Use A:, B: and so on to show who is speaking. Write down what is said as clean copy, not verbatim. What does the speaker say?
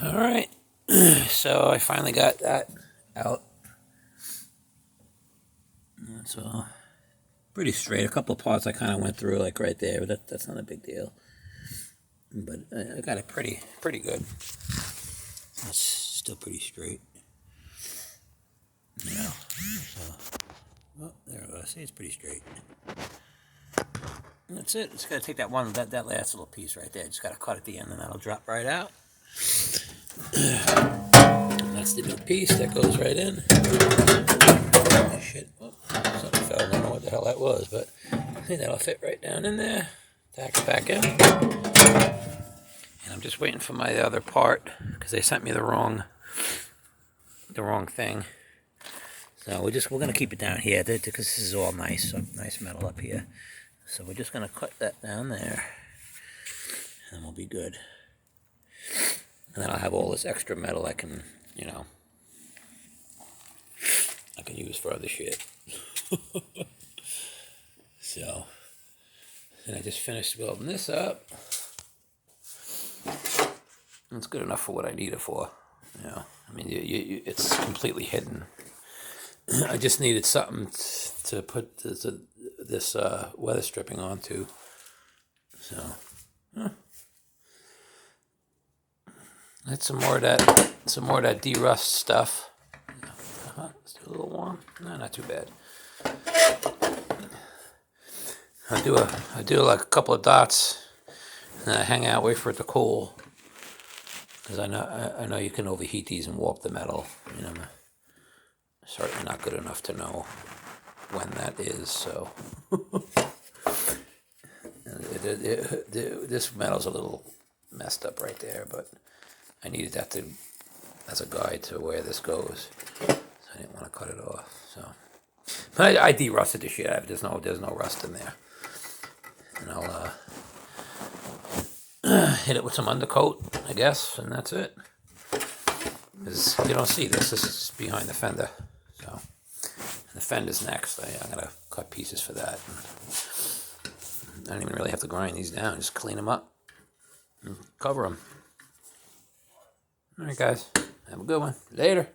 A: All right, so I finally got that out. So pretty straight. A couple of parts I kind of went through, like right there, but that's not a big deal. But I got it pretty good. It's still pretty straight. Yeah. So, well, there we go. See, it's pretty straight. And that's it. Just gotta take that last little piece right there. Just gotta cut at the end, and that'll drop right out. And that's the new piece that goes right in. Oh, shit. Oh, something fell. I don't know what the hell that was, but I think that'll fit right down in there. Tack it back in. And I'm just waiting for my other part because they sent me the wrong thing. So we're gonna keep it down here because this is all nice metal up here. So we're just gonna cut that down there, and we'll be good. And then I'll have all this extra metal I can use for other shit. So, and I just finished welding this up. It's good enough for what I need it for. I mean, it's completely hidden. I just needed something to put this weather stripping onto. So, that's some more of that de-rust stuff. Still a little warm? No, not too bad. I do like a couple of dots, and I hang out, wait for it to cool, because I know you can overheat these and warp the metal. I'm certainly not good enough to know when that is. So this metal's a little messed up right there, but I needed that as a guide to where this goes. So I didn't want to cut it off. So, but I de-rusted the shit out of it. There's no rust in there. And I'll hit it with some undercoat, I guess, and that's it. Because you don't see this. This is behind the fender. So the fender's next. I'm gonna cut pieces for that. I don't even really have to grind these down. Just clean them up and cover them. All right, guys. Have a good one. Later.